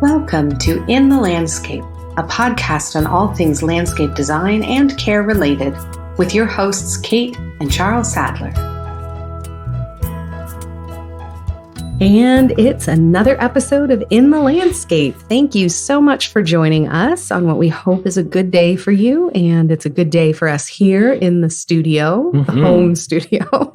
Welcome to In the Landscape, a podcast on all things landscape design and care related, with your hosts Kate and Charles Sadler. And it's another episode of In the Landscape. Thank you so much for joining us on what we hope is a good day for you. And it's a good day for us here in the studio, the home studio.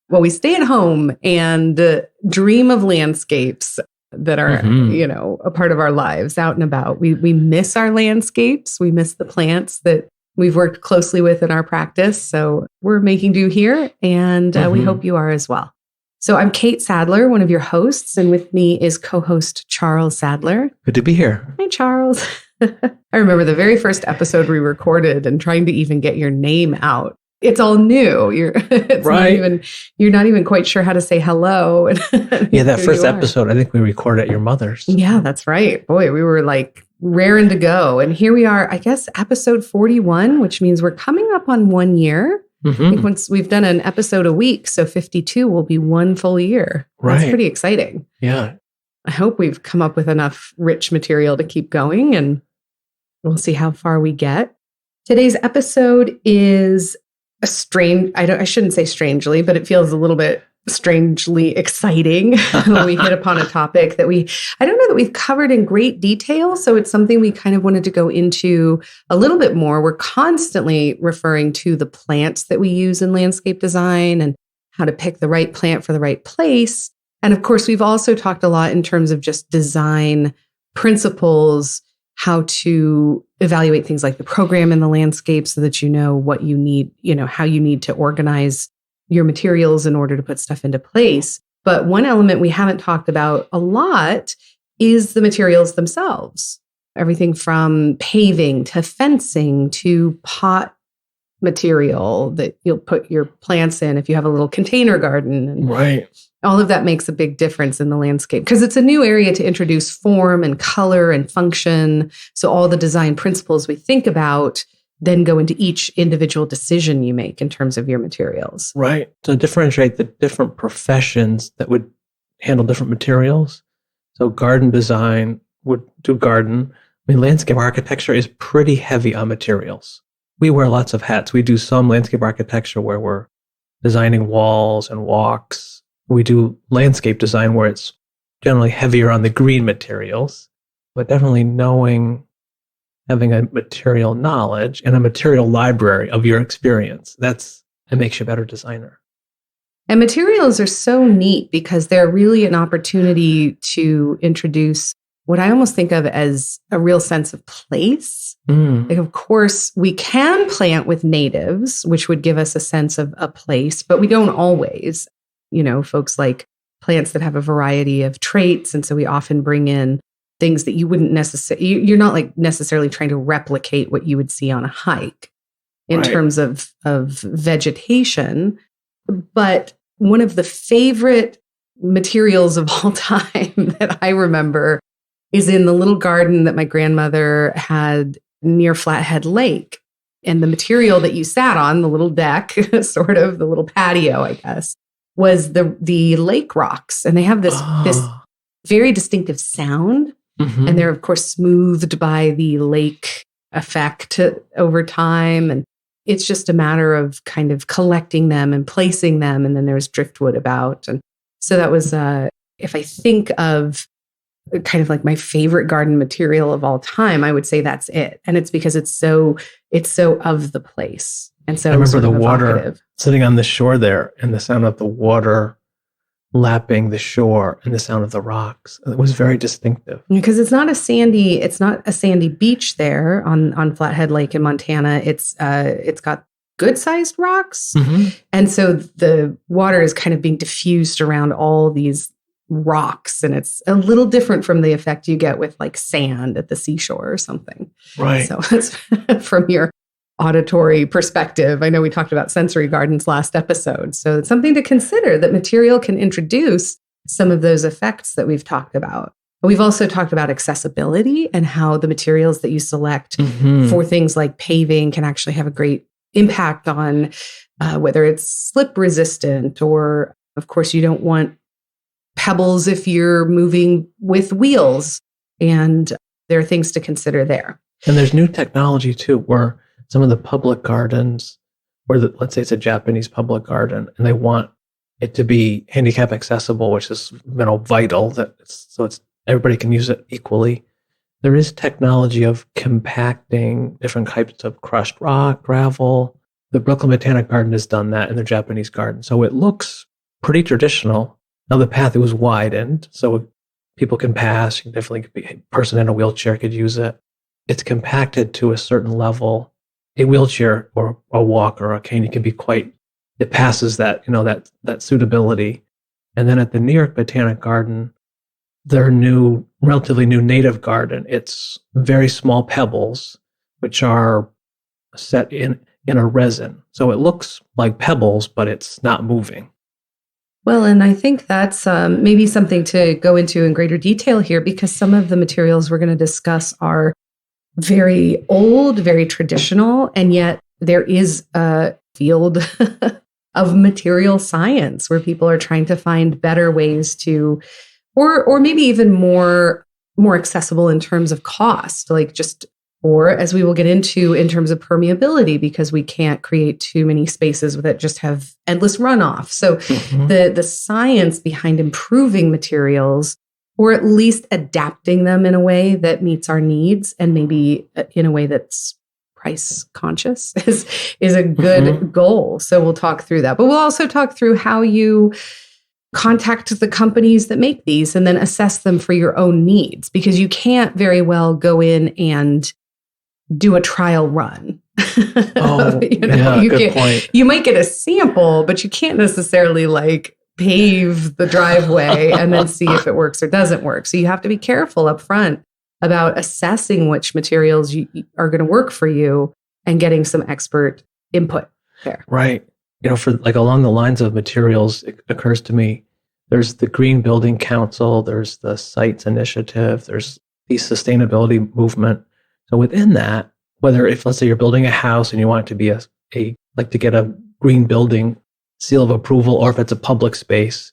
Well, we stay at home and dream of landscapes that are, a part of our lives out and about. We miss our landscapes. We miss the plants that we've worked closely with in our practice. So we're making do here, and we hope you are as well. So I'm Kate Sadler, one of your hosts, and with me is co-host Charles Sadler. Good to be here. Hi, Charles. I remember the very first episode we recorded and trying to even get your name out. It's all new. You're not even quite sure how to say hello. Yeah, that first episode, I think we recorded at your mother's. Yeah, that's right. Boy, we were like raring to go. And here we are, I guess, episode 41, which means we're coming up on 1 year. I think once we've done an episode a week, so 52 will be 1 full year. Right. That's pretty exciting. Yeah. I hope we've come up with enough rich material to keep going, and we'll see how far we get. Today's episode is a strange, I shouldn't say strangely, but it feels a little bit strangely exciting when we hit upon a topic that I don't know that we've covered in great detail. So it's something we kind of wanted to go into a little bit more. We're constantly referring to the plants that we use in landscape design and how to pick the right plant for the right place. And of course, we've also talked a lot in terms of just design principles, how to evaluate things like the program in the landscape so that you know what you need, how you need to organize your materials in order to put stuff into place. But one element we haven't talked about a lot is the materials themselves. Everything from paving to fencing to pot material that you'll put your plants in if you have a little container garden. And right. All of that makes a big difference in the landscape because it's a new area to introduce form and color and function. So all the design principles we think about then go into each individual decision you make in terms of your materials. Right. To differentiate the different professions that would handle different materials. So garden design would do garden. Landscape architecture is pretty heavy on materials. We wear lots of hats. We do some landscape architecture where we're designing walls and walks. We do landscape design where it's generally heavier on the green materials, but definitely having a material knowledge and a material library of your experience, it makes you a better designer. And materials are so neat because they're really an opportunity to introduce what I almost think of as a real sense of place. Like, of course, we can plant with natives, which would give us a sense of a place, but we don't always. Folks like plants that have a variety of traits. And so we often bring in things that you wouldn't you're not like necessarily trying to replicate what you would see on a hike in terms of vegetation. But one of the favorite materials of all time that I remember is in the little garden that my grandmother had near Flathead Lake. And the material that you sat on, the little deck, sort of the little patio, I guess, was the lake rocks. And they have this very distinctive sound. And they're, of course, smoothed by the lake effect over time. And it's just a matter of kind of collecting them and placing them. And then there's driftwood about. And so that was, if I think of kind of like my favorite garden material of all time, I would say that's it. And it's because it's so of the place. And so I remember the water sitting on the shore there and the sound of the water lapping the shore and the sound of the rocks. It was very distinctive. Because it's not a sandy beach there on Flathead Lake in Montana. It's got good sized rocks. And so the water is kind of being diffused around all these rocks. And it's a little different from the effect you get with like sand at the seashore or something. Right. So it's from your auditory perspective. I know we talked about sensory gardens last episode. So it's something to consider that material can introduce some of those effects that we've talked about. We've also talked about accessibility and how the materials that you select for things like paving can actually have a great impact on whether it's slip resistant or, of course, you don't want pebbles if you're moving with wheels. And there are things to consider there. And there's new technology too, where some of the public gardens, let's say it's a Japanese public garden, and they want it to be handicap accessible, which is vital. So everybody can use it equally. There is technology of compacting different types of crushed rock, gravel. The Brooklyn Botanic Garden has done that in their Japanese garden. So it looks pretty traditional. Now the path was widened, so people can pass. You can definitely a person in a wheelchair could use it. It's compacted to a certain level. A wheelchair or a walker or a cane, it passes that, that suitability. And then at the New York Botanic Garden, their relatively new native garden, it's very small pebbles, which are set in a resin. So it looks like pebbles, but it's not moving. Well, and I think that's maybe something to go into in greater detail here, because some of the materials we're going to discuss are very old, very traditional, and yet there is a field of material science where people are trying to find better ways to, or maybe even more accessible in terms of cost, or as we will get into in terms of permeability, because we can't create too many spaces that just have endless runoff. So the science behind improving materials, or at least adapting them in a way that meets our needs, and maybe in a way that's price conscious, is a good goal. So we'll talk through that. But we'll also talk through how you contact the companies that make these and then assess them for your own needs, because you can't very well go in and do a trial run. Good point. You might get a sample, but you can't necessarily pave the driveway and then see if it works or doesn't work. So you have to be careful up front about assessing which materials are going to work for you and getting some expert input there. Right. For along the lines of materials, it occurs to me, there's the Green Building Council, there's the Sites Initiative, there's the sustainability movement. So within that, if let's say you're building a house and you want it to be to get a green building seal of approval, or if it's a public space,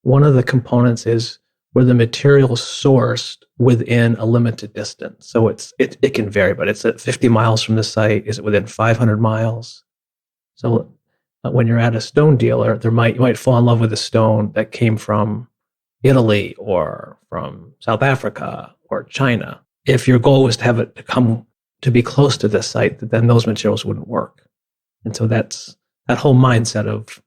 one of the components is where the material is sourced within a limited distance. So it can vary, but it's at 50 miles from the site. Is it within 500 miles? So when you're at a stone dealer, you might fall in love with a stone that came from Italy or from South Africa or China. If your goal was to have it to be close to the site, then those materials wouldn't work. And so that's that whole mindset of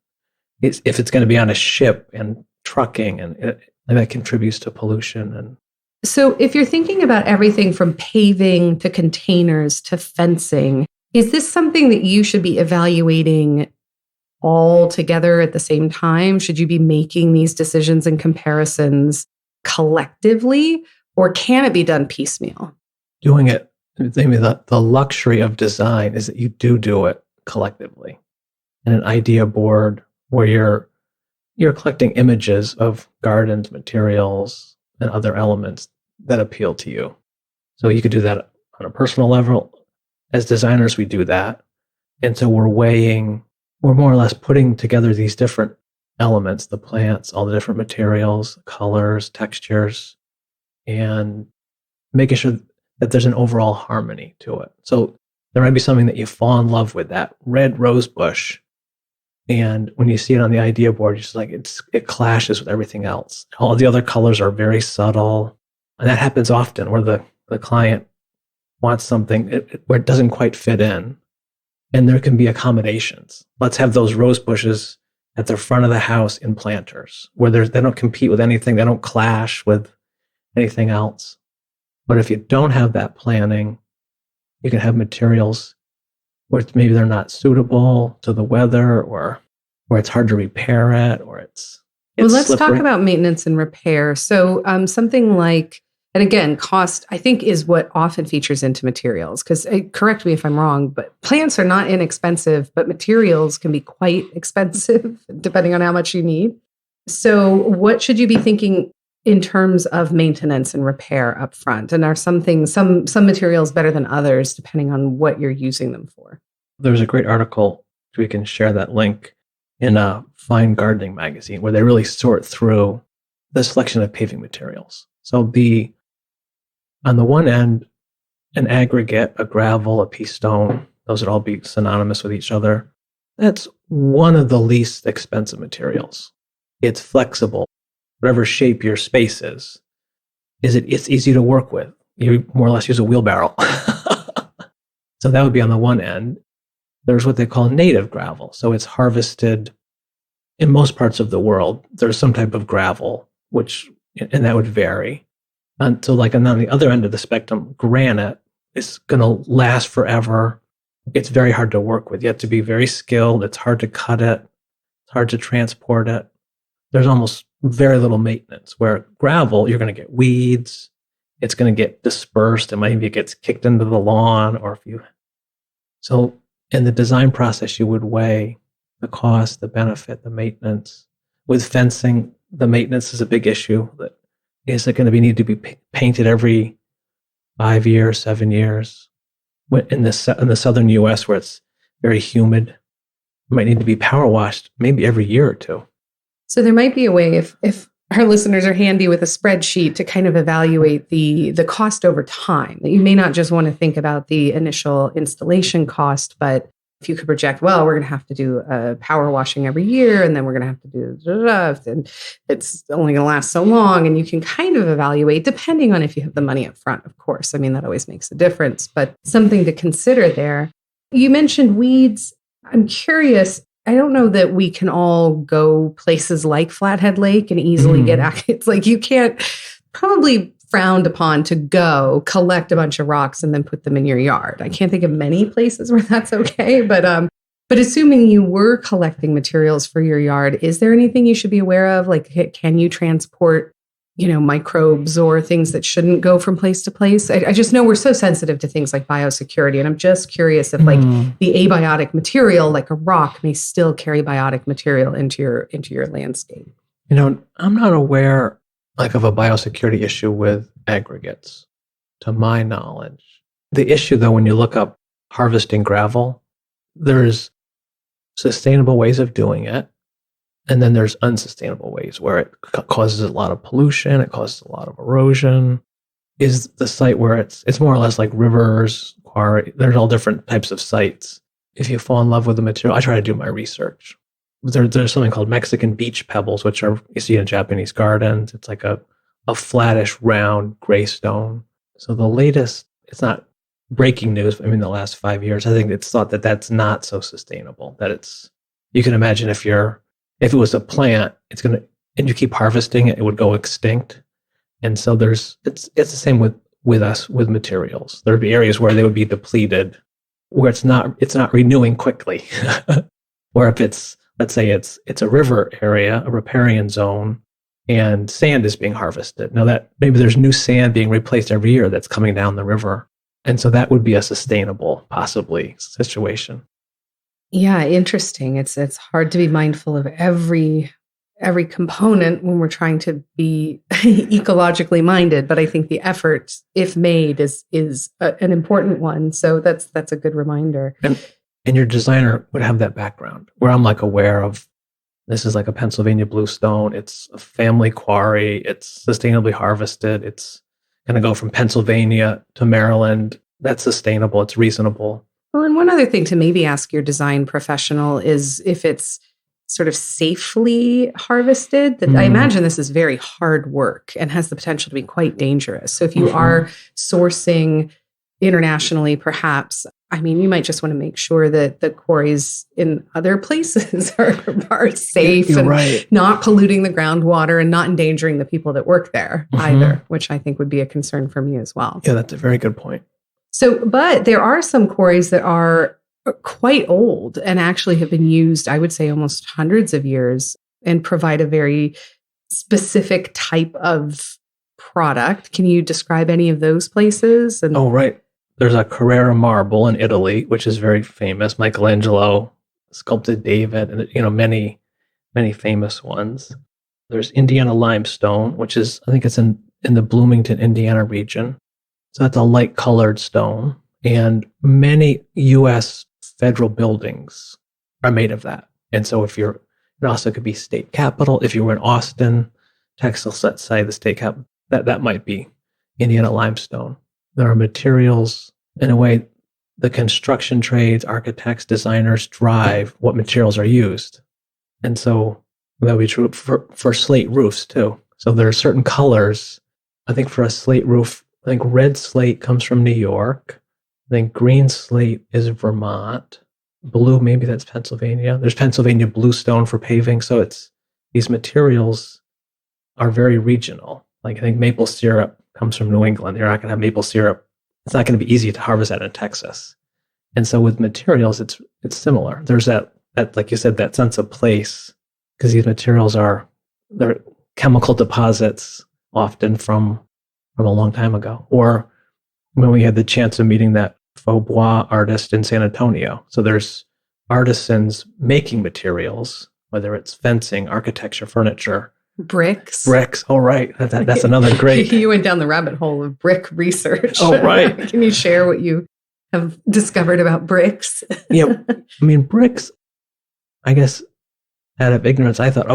if it's going to be on a ship and trucking, and that contributes to pollution. And so if you're thinking about everything from paving to containers to fencing, is this something that you should be evaluating all together at the same time? Should you be making these decisions and comparisons collectively, or can it be done piecemeal? Doing it, maybe the luxury of design is that you do it collectively. And an idea board where you're collecting images of gardens, materials, and other elements that appeal to you. So you could do that on a personal level. As designers, we do that. And so we're more or less putting together these different elements, the plants, all the different materials, colors, textures, and making sure that there's an overall harmony to it. So there might be something that you fall in love with, that red rose bush. And when you see it on the idea board, you're just it clashes with everything else. All the other colors are very subtle. And that happens often where the client wants something where it doesn't quite fit in. And there can be accommodations. Let's have those rose bushes at the front of the house in planters where they don't compete with anything. They don't clash with anything else. But if you don't have that planning, you can have materials where maybe they're not suitable to the weather, or it's hard to repair it, or it's well, let's slippery. Talk about maintenance and repair. So something like, and again, cost, I think, is what often features into materials, because correct me if I'm wrong, but plants are not inexpensive, but materials can be quite expensive depending on how much you need. So what should you be thinking in terms of maintenance and repair up front? And are some materials better than others depending on what you're using them for? There's a great article, we can share that link, in a Fine Gardening magazine, where they really sort through the selection of paving materials. So On the one end, an aggregate, a gravel, a pea stone, those would all be synonymous with each other. That's one of the least expensive materials. It's flexible. Whatever shape your space is it's easy to work with. You more or less use a wheelbarrow. So that would be on the one end. There's what they call native gravel. So it's harvested in most parts of the world. There's some type of gravel, and that would vary. And so like on the other end of the spectrum, granite is going to last forever. It's very hard to work with. You have to be very skilled. It's hard to cut it. It's hard to transport it. There's almost very little maintenance, where gravel, you're going to get weeds. It's going to get dispersed. It might even get kicked into the lawn, so in the design process, you would weigh the cost, the benefit, the maintenance. With fencing, the maintenance is a big issue. Is it going to need to be painted every 5 years, 7 years? In the southern U.S., where it's very humid, it might need to be power washed maybe every year or two. So there might be a way, if our listeners are handy with a spreadsheet, to kind of evaluate the cost over time. That you may not just want to think about the initial installation cost, but if you could project, well, we're going to have to do power washing every year, and then we're going to have to do, and it's only going to last so long. And you can kind of evaluate, depending on if you have the money up front, of course. I mean, that always makes a difference, but something to consider there. You mentioned weeds. I'm curious. I don't know that we can all go places like Flathead Lake and easily get, it's like you can't, probably frowned upon to go collect a bunch of rocks and then put them in your yard. I can't think of many places where that's okay, but assuming you were collecting materials for your yard, is there anything you should be aware of? Like, can you transport, microbes or things that shouldn't go from place to place? I just know we're so sensitive to things like biosecurity, and I'm just curious if the abiotic material, like a rock, may still carry biotic material into your landscape. I'm not aware of a biosecurity issue with aggregates, to my knowledge. The issue, though, when you look up harvesting gravel, there's sustainable ways of doing it. And then there's unsustainable ways where it causes a lot of pollution. It causes a lot of erosion. Is the site where it's more or less like rivers, quarry. There's all different types of sites. If you fall in love with the material, I try to do my research. There's something called Mexican beach pebbles, which you see in Japanese gardens. It's like a flattish, round gray stone. So the latest, it's not breaking news. The last 5 years, I think it's thought that that's not so sustainable. You can imagine if it was a plant, and you keep harvesting it, it would go extinct. And so it's the same with us, with materials. There'd be areas where they would be depleted, where it's not renewing quickly. Or if let's say it's a river area, a riparian zone, and sand is being harvested. Now that maybe there's new sand being replaced every year that's coming down the river. And so that would be a sustainable, possibly, situation. Yeah, interesting. It's hard to be mindful of every component when we're trying to be ecologically minded, but I think the effort, if made, is an important one. So that's a good reminder. And your designer would have that background where I'm aware of, this is like a Pennsylvania bluestone. It's a family quarry. It's sustainably harvested. It's going to go from Pennsylvania to Maryland. That's sustainable. It's reasonable. Well, and one other thing to maybe ask your design professional is if it's sort of safely harvested. I imagine this is very hard work and has the potential to be quite dangerous. So if you are sourcing internationally, perhaps, you might just want to make sure that the quarries in other places are safe and not polluting the groundwater and not endangering the people that work there either, which I think would be a concern for me as well. Yeah, that's a very good point. So, but there are some quarries that are quite old and actually have been used, I would say, almost hundreds of years and provide a very specific type of product. Can you describe any of those places? Oh, right. There's a Carrara marble in Italy, which is very famous. Michelangelo sculpted David, and many, many famous ones. There's Indiana limestone, which is, I think it's in the Bloomington, Indiana region. So that's a light colored stone. And many U.S. federal buildings are made of that. And so it also could be state capitol. If you were in Austin, Texas, let's say the state capitol, that might be Indiana limestone. There are materials, in a way, the construction trades, architects, designers drive what materials are used. And so that would be true for slate roofs too. So there are certain colors. I think for a slate roof, I think red slate comes from New York. I think green slate is Vermont. Blue, maybe that's Pennsylvania. There's Pennsylvania bluestone for paving. So these materials are very regional. Like I think maple syrup comes from New England. You're not going to have maple syrup. It's not going to be easy to harvest that in Texas. And so with materials, it's similar. There's that like you said, that sense of place, because these materials they're chemical deposits, often from a long time ago, or when we had the chance of meeting that faux bois artist in San Antonio. So there's artisans making materials, whether it's fencing, architecture, furniture, bricks. Oh, right. That's another great. You went down the rabbit hole of brick research. Oh, right. Can you share what you have discovered about bricks? Yeah, I mean, bricks, I guess, out of ignorance, I thought,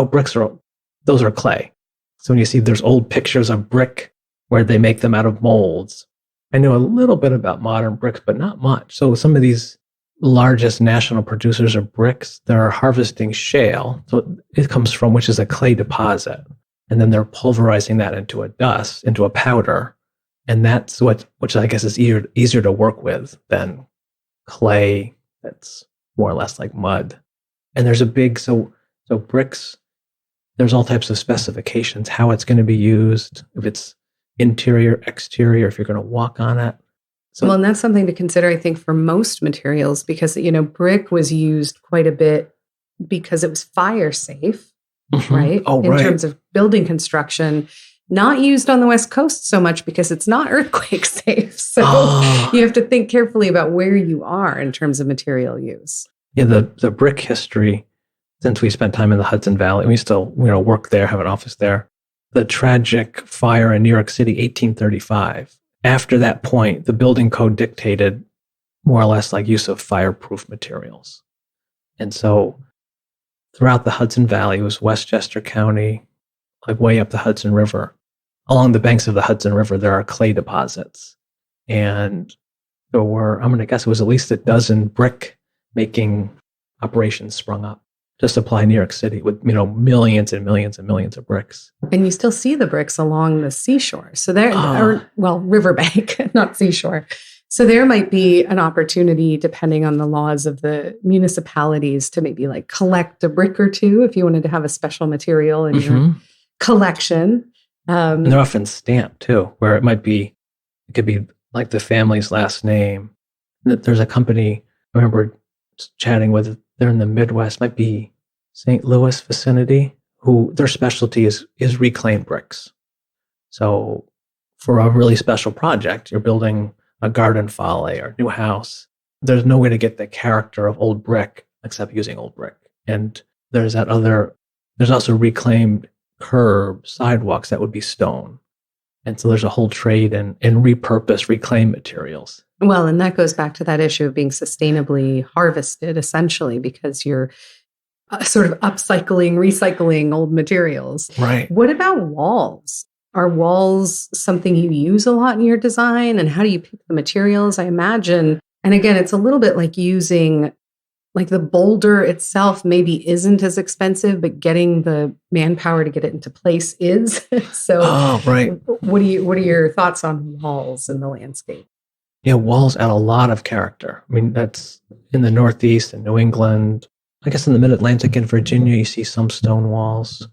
those are clay. So when you see there's old pictures of brick where they make them out of molds, I know a little bit about modern bricks, but not much. So some of these largest national producers of bricks, they're harvesting shale. So it comes from, which is a clay deposit. And then they're pulverizing that into a dust, into a powder. And that's which I guess is easier to work with than clay that's more or less like mud. And there's so bricks, there's all types of specifications, how it's going to be used, if it's interior, exterior, if you're going to walk on it. So, well, and that's something to consider, I think, for most materials, because, brick was used quite a bit because it was fire safe, right? Oh, in right. terms of building construction, not used on the West Coast so much because it's not earthquake safe. So you have to think carefully about where you are in terms of material use. Yeah, the brick history, since we spent time in the Hudson Valley, we still work there, have an office there. The tragic fire in New York City, 1835. After that point, the building code dictated more or less like use of fireproof materials. And so throughout the Hudson Valley, it was Westchester County, like way up the Hudson River. Along the banks of the Hudson River, there are clay deposits. And there were, I'm going to guess it was at least a dozen brick making operations sprung up to supply New York City with, millions and millions and millions of bricks. And you still see the bricks along the seashore. So riverbank, not seashore. So there might be an opportunity, depending on the laws of the municipalities, to maybe like collect a brick or two if you wanted to have a special material in your collection. And they're often stamped too, where it could be like the family's last name. There's a company I remember chatting with, they're in the Midwest, might be St. Louis vicinity, who their specialty is reclaimed bricks. So for a really special project, you're building a garden folly or new house, there's no way to get the character of old brick except using old brick. And there's also reclaimed curb, sidewalks that would be stone. And so there's a whole trade in repurpose, reclaimed materials. Well, and that goes back to that issue of being sustainably harvested, essentially, because you're sort of upcycling, recycling old materials. Right. What about walls? Are walls something you use a lot in your design? And how do you pick the materials? I imagine, and again, it's a little bit like using, like the boulder itself maybe isn't as expensive, but getting the manpower to get it into place is. So, right. What are your thoughts on walls in the landscape? Yeah, walls add a lot of character. I mean, that's in the Northeast and New England. I guess in the Mid-Atlantic and Virginia, you see some stone walls.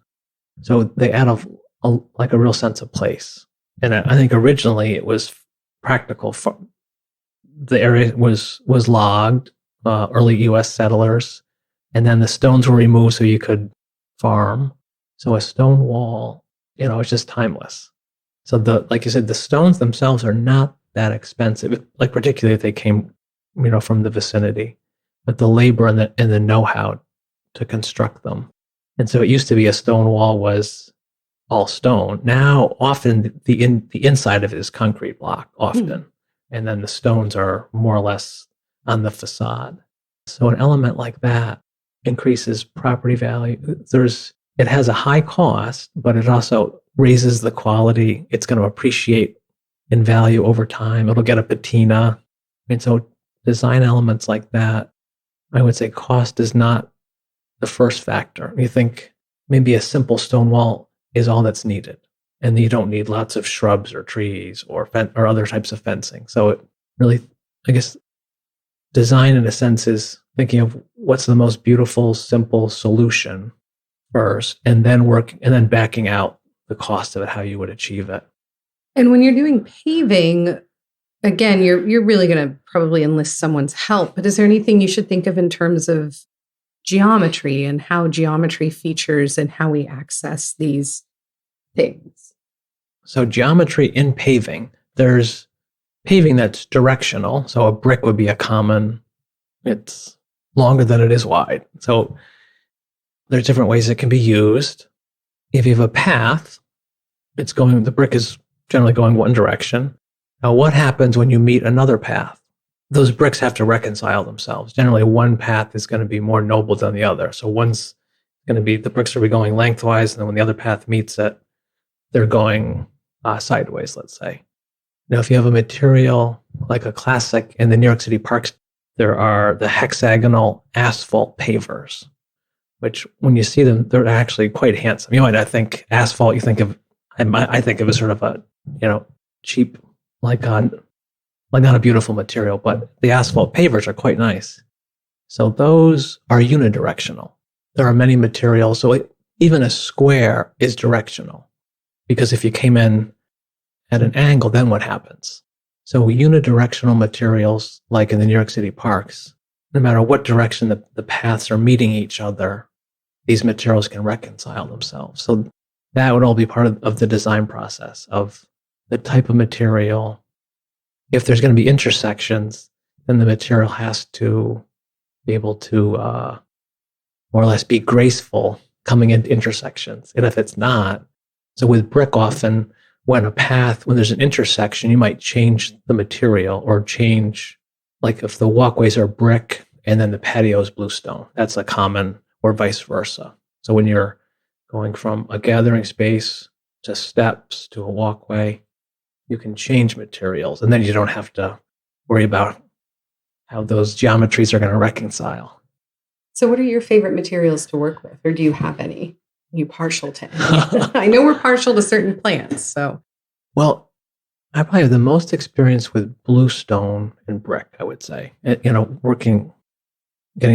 So they add a real sense of place. And I think originally it was practical. The area was logged, early U.S. settlers, and then the stones were removed so you could farm. So a stone wall, it's just timeless. So like you said, the stones themselves are not that expensive, like particularly if they came, from the vicinity, but the labor and the know-how to construct them. And so it used to be a stone wall was all stone. Now, often the inside of it is concrete block, often, and then the stones are more or less on the facade. So an element like that increases property value. It has a high cost, but it also raises the quality. It's going to appreciate in value over time. It'll get a patina. And so design elements like that, I would say cost is not the first factor. You think maybe a simple stone wall is all that's needed, and you don't need lots of shrubs or trees or other types of fencing. So it really, I guess, design in a sense is thinking of what's the most beautiful, simple solution first, and then backing out the cost of it, how you would achieve it. And when you're doing paving, again, you're really going to probably enlist someone's help. But is there anything you should think of in terms of geometry and how geometry features and how we access these things? So geometry in paving, there's paving that's directional. So a brick would be a common, it's longer than it is wide. So there's different ways it can be used. If you have a path, the brick is generally going one direction. Now, what happens when you meet another path? Those bricks have to reconcile themselves. Generally, one path is going to be more noble than the other. So one's going to be, the bricks are going lengthwise, and then when the other path meets it, they're going sideways, let's say. Now, if you have a material like a classic in the New York City parks, there are the hexagonal asphalt pavers, which when you see them, they're actually quite handsome. You might not think asphalt, I think of as sort of a, cheap, like not a beautiful material, but the asphalt pavers are quite nice. So those are unidirectional. There are many materials, so even a square is directional, because if you came in at an angle, then what happens? So unidirectional materials, like in the New York City parks, no matter what direction the paths are meeting each other, these materials can reconcile themselves. So that would all be part of the design process of the type of material. If there's going to be intersections, then the material has to be able to more or less be graceful coming into intersections. And if it's not, so with brick often, when there's an intersection, you might change the material or change, like if the walkways are brick and then the patio is bluestone, that's a common, or vice versa. So when you're going from a gathering space to steps to a walkway, you can change materials, and then you don't have to worry about how those geometries are going to reconcile. So what are your favorite materials to work with, or do you have any? Are you partial to any? I know we're partial to certain plants, so. Well, I probably have the most experience with bluestone and brick, I would say. Getting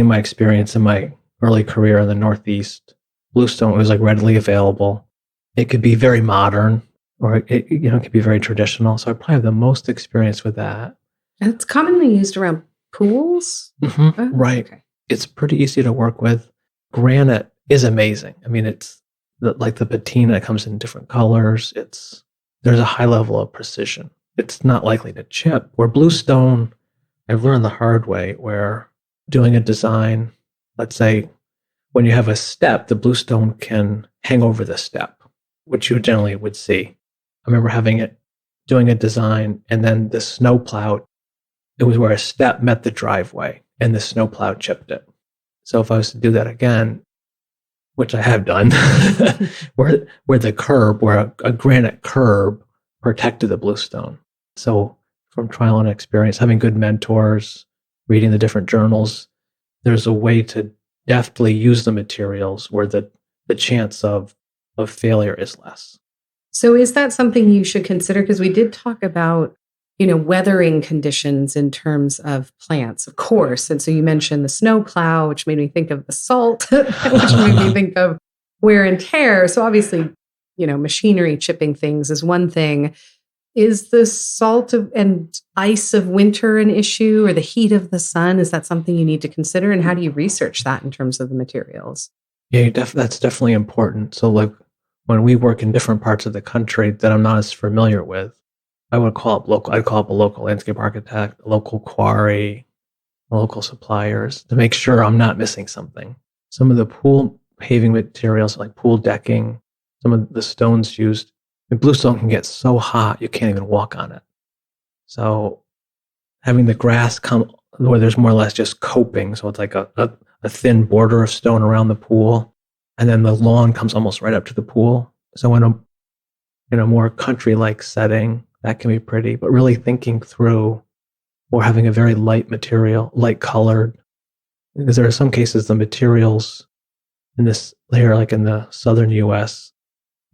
my experience in my early career in the Northeast, bluestone was like readily available. It could be very modern, or it could be very traditional. So I probably have the most experience with that. And it's commonly used around pools? Mm-hmm. Oh, right. Okay. It's pretty easy to work with. Granite is amazing. I mean, it's like the patina comes in different colors. There's a high level of precision. It's not likely to chip. Where bluestone, I've learned the hard way, where doing a design, let's say when you have a step, the bluestone can hang over the step, which you generally would see. I remember doing a design, and then the snowplow, it was where a step met the driveway and the snowplow chipped it. So if I was to do that again, which I have done, where a granite curb protected the bluestone. So from trial and experience, having good mentors, reading the different journals, there's a way to deftly use the materials where the chance of failure is less. So is that something you should consider? Because we did talk about, weathering conditions in terms of plants, of course. And so you mentioned the snowplow, which made me think of the salt, which made me think of wear and tear. So obviously, machinery chipping things is one thing. Is the salt and ice of winter an issue, or the heat of the sun? Is that something you need to consider? And how do you research that in terms of the materials? Yeah, that's definitely important. So like when we work in different parts of the country that I'm not as familiar with, I'd call up a local landscape architect, a local quarry, local suppliers to make sure I'm not missing something. Some of the pool paving materials, like pool decking, some of the stones used, bluestone can get so hot you can't even walk on it. So having the grass come where there's more or less just coping, so it's like a thin border of stone around the pool, and then the lawn comes almost right up to the pool. So in a more country-like setting, That can be pretty, but really thinking through or having a very light material, light colored, because there are some cases the materials in this layer, like in the southern US,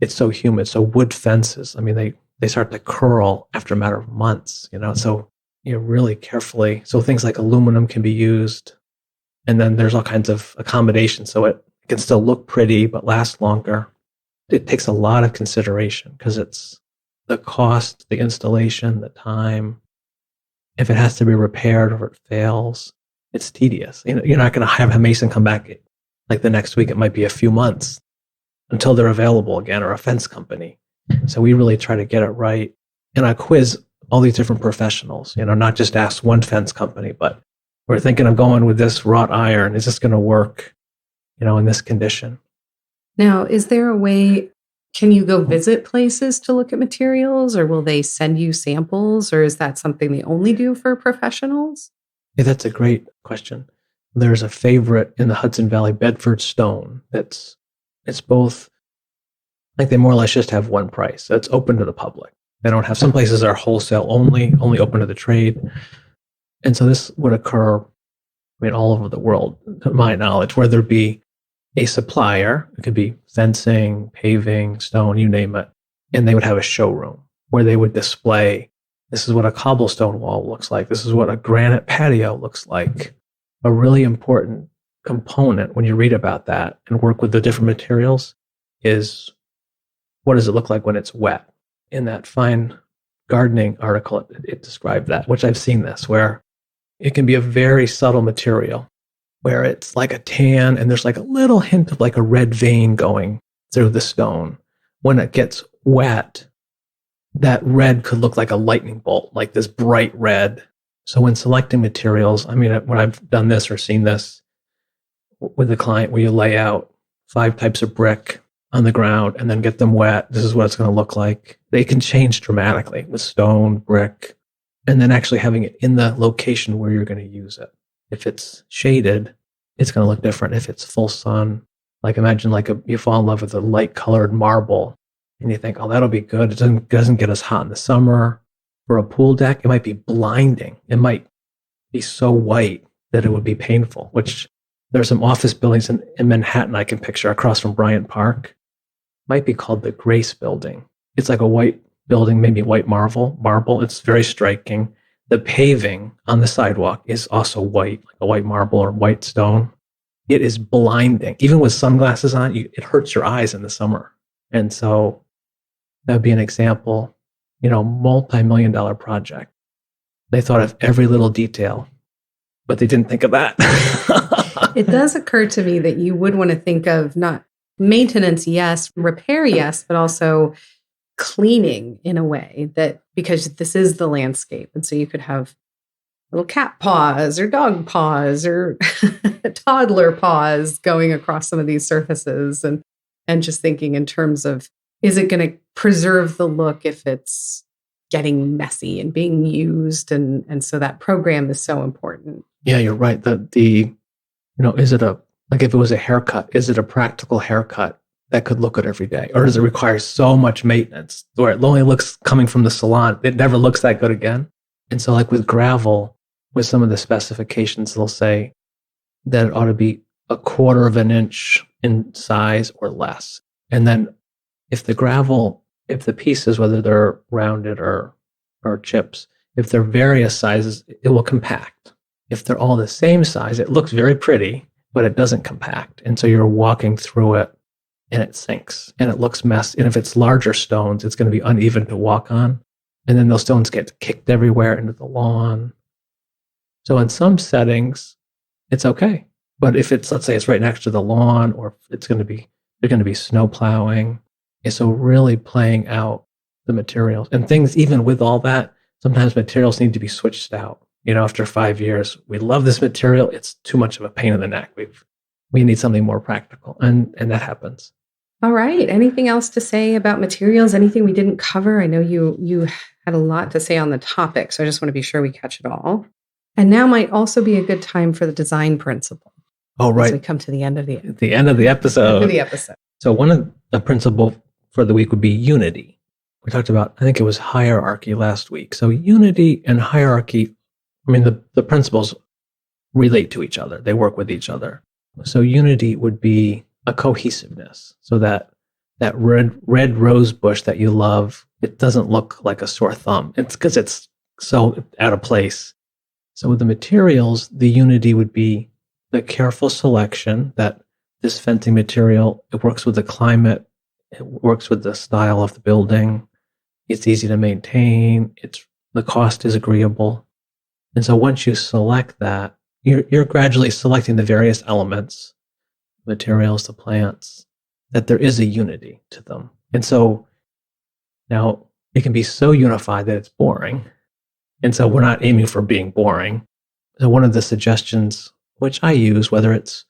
it's so humid. So wood fences, I mean, they start to curl after a matter of months, so really carefully. So things like aluminum can be used. And then there's all kinds of accommodations. So it can still look pretty, but last longer. It takes a lot of consideration because it's the cost, the installation, the time. If it has to be repaired or it fails, it's tedious. You're not going to have a mason come back like the next week. It might be a few months until they're available again, or a fence company. So we really try to get it right. And I quiz all these different professionals, not just ask one fence company, but we're thinking of going with this wrought iron. Is this going to work, in this condition? Now, is there a way, can you go visit places to look at materials, or will they send you samples, or is that something they only do for professionals? Yeah, that's a great question. There's a favorite in the Hudson Valley, Bedford Stone. It's both, like they more or less just have one price. So it's open to the public. They don't have, some places are wholesale only open to the trade. And so this would occur, all over the world, to my knowledge, where there'd be a supplier. It could be fencing, paving, stone, you name it. And they would have a showroom where they would display, this is what a cobblestone wall looks like. This is what a granite patio looks like. A really important component when you read about that and work with the different materials is, what does it look like when it's wet? In that fine gardening article, it described that, which I've seen this, where it can be a very subtle material, where it's like a tan and there's like a little hint of like a red vein going through the stone. When it gets wet, that red could look like a lightning bolt, like this bright red. So when selecting materials, when I've done this or seen this with a client, where you lay out 5 types of brick on the ground and then get them wet, this is what it's going to look like. They can change dramatically with stone, brick, and then actually having it in the location where you're going to use it. If it's shaded, it's going to look different. If it's full sun, like imagine you fall in love with a light colored marble and you think, oh, that'll be good. It doesn't get us hot in the summer. For a pool deck, it might be blinding. It might be so white that it would be painful, which there's some office buildings in Manhattan I can picture across from Bryant Park. Might be called the Grace Building. It's like a white building, maybe white marble. It's very striking. The paving on the sidewalk is also white, like a white marble or white stone. It is blinding. Even with sunglasses on, it hurts your eyes in the summer. And so that would be an example, multi-million-dollar project. They thought of every little detail, but they didn't think of that. It does occur to me that you would want to think of not maintenance, yes, repair, yes, but also cleaning in a way that, because this is the landscape. And so you could have little cat paws or dog paws or toddler paws going across some of these surfaces, and just thinking in terms of, is it going to preserve the look if it's getting messy and being used? And so that program is so important. Yeah, you're right. Is it like if it was a haircut, is it a practical haircut that could look good every day? Or does it require so much maintenance where it only looks coming from the salon, it never looks that good again? And so like with gravel, with some of the specifications, they'll say that it ought to be 1/4 of an inch in size or less. And then if the pieces, whether they're rounded or chips, if they're various sizes, it will compact. If they're all the same size, it looks very pretty, but it doesn't compact. And so you're walking through it and it sinks and it looks messy. And if it's larger stones, it's going to be uneven to walk on. And then those stones get kicked everywhere into the lawn. So in some settings, it's okay. But if it's, let's say it's right next to the lawn, or they're going to be snow plowing. And so really playing out the materials and things, even with all that, sometimes materials need to be switched out. After 5 years, we love this material. It's too much of a pain in the neck. We need something more practical. And that happens. All right. Anything else to say about materials? Anything we didn't cover? I know you had a lot to say on the topic, so I just want to be sure we catch it all. And now might also be a good time for the design principle. Oh, right. As we come to the end of the episode. End of the episode. So one of the principle for the week would be unity. we talked about, I think it was hierarchy last week. So unity and hierarchy, I mean, the principles relate to each other. They work with each other. So unity would be a cohesiveness, so that red rose bush that you love, it doesn't look like a sore thumb. It's because it's so out of place. So with the materials, the unity would be the careful selection that this fencing material, it works with the climate, it works with the style of the building, it's easy to maintain, the cost is agreeable. And so once you select that, you're gradually selecting the various elements, materials, the plants, that there is a unity to them. And so now it can be so unified that it's boring. And so we're not aiming for being boring. So one of the suggestions, which I use, whether it's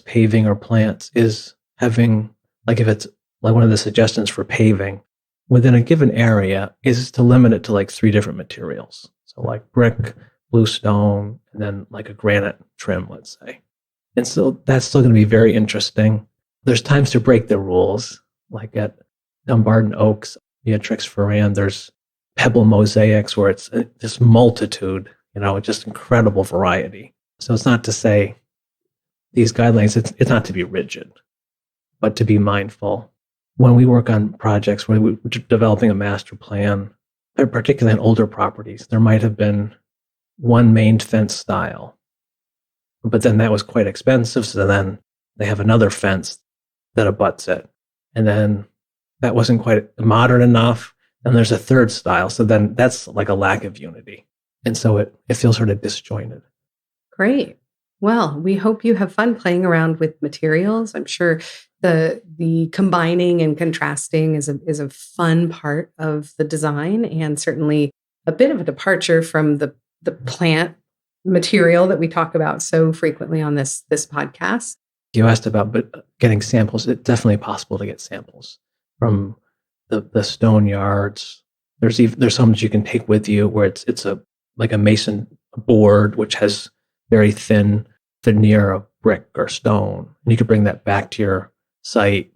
paving or plants, is having, like if it's like one of the suggestions for paving, within a given area is to limit it to like 3 different materials. So like brick, bluestone, and then like a granite trim, let's say. And so that's still going to be very interesting. There's times to break the rules, like at Dumbarton Oaks, Beatrix Ferrand, there's pebble mosaics where it's this multitude, just incredible variety. So it's not to say these guidelines, it's not to be rigid, but to be mindful. When we work on projects where we're developing a master plan, particularly on older properties, there might have been one main fence style, but then that was quite expensive. So then they have another fence that abuts it. And then that wasn't quite modern enough. And there's a third style. So then that's like a lack of unity. And so it feels sort of disjointed. Great. Well, we hope you have fun playing around with materials. I'm sure the combining and contrasting is a fun part of the design, and certainly a bit of a departure from the plant material that we talk about so frequently on this podcast. You asked about getting samples. It's definitely possible to get samples from the stone yards. There's some that you can take with you where it's like a mason board which has very thin veneer of brick or stone. And you could bring that back to your site,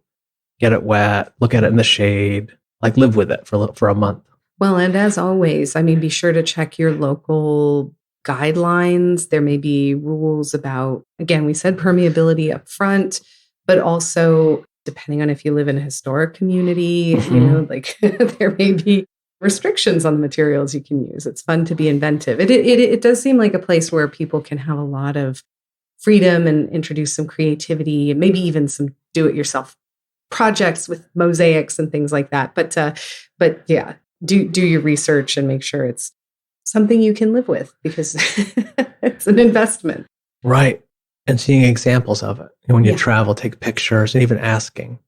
get it wet, look at it in the shade, like live with it for a month. Well, and as always, be sure to check your local guidelines. There may be rules about, again, we said permeability up front, but also depending on if you live in a historic community, there may be restrictions on the materials you can use. It's fun to be inventive. It does seem like a place where people can have a lot of freedom and introduce some creativity, and maybe even some do-it-yourself projects with mosaics and things like that. But yeah, do your research and make sure it's something you can live with, because it's an investment. Right. And seeing examples of it. And when you travel, take pictures, and even asking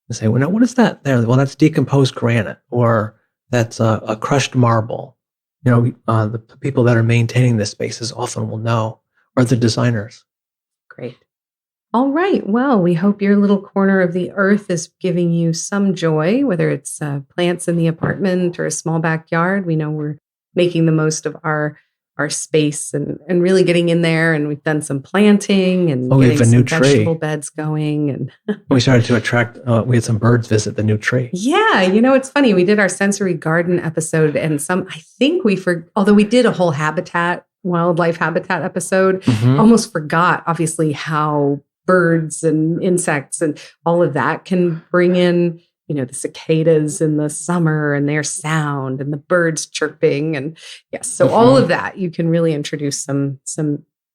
and say, well, now what is that there? Well, that's decomposed granite, or that's a crushed marble. The people that are maintaining the spaces often will know, or the designers. Great. All right. Well, we hope your little corner of the earth is giving you some joy, whether it's plants in the apartment or a small backyard. We know we're making the most of our space and really getting in there. And we've done some planting and getting some vegetable beds going. And we started to attract, we had some birds visit the new tree. Yeah. It's funny. We did our sensory garden episode, and although we did a whole wildlife habitat episode, almost forgot, obviously, how birds and insects and all of that can bring in, the cicadas in the summer and their sound and the birds chirping. And yes, so all of that, you can really introduce some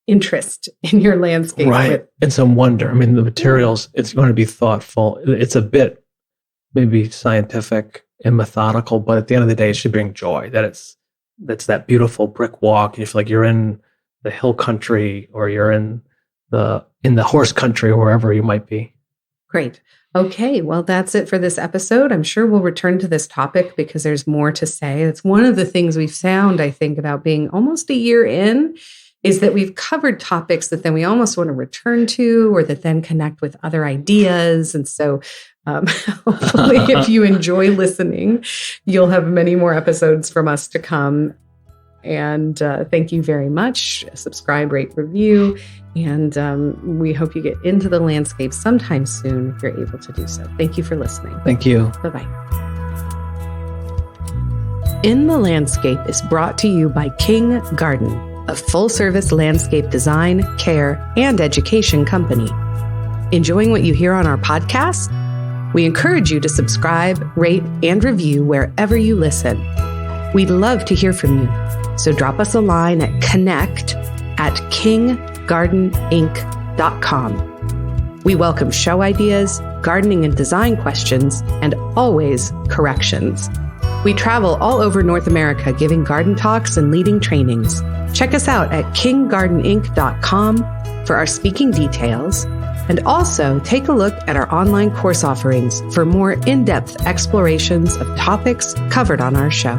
interest in your landscape. Right. And some wonder. The materials, it's going to be thoughtful. It's a bit maybe scientific and methodical, but at the end of the day, it should bring joy. That's that beautiful brick walk. You feel like you're in the hill country, or you're in the horse country, or wherever you might be. Great. Okay. Well, that's it for this episode. I'm sure we'll return to this topic because there's more to say. It's one of the things we've found, I think, about being almost a year in, is that we've covered topics that then we almost want to return to, or that then connect with other ideas. And so hopefully if you enjoy listening, you'll have many more episodes from us to come. And thank you very much. Subscribe, rate, review. And we hope you get into the landscape sometime soon if you're able to do so. Thank you for listening. Thank you. Bye-bye. In the Landscape is brought to you by King Garden, a full-service landscape design, care, and education company. Enjoying what you hear on our podcast? We encourage you to subscribe, rate, and review wherever you listen. We'd love to hear from you, so drop us a line at connect@kinggardeninc.com. We welcome show ideas, gardening and design questions, and always corrections. We travel all over North America giving garden talks and leading trainings. Check us out at kinggardeninc.com for our speaking details, and also take a look at our online course offerings for more in-depth explorations of topics covered on our show.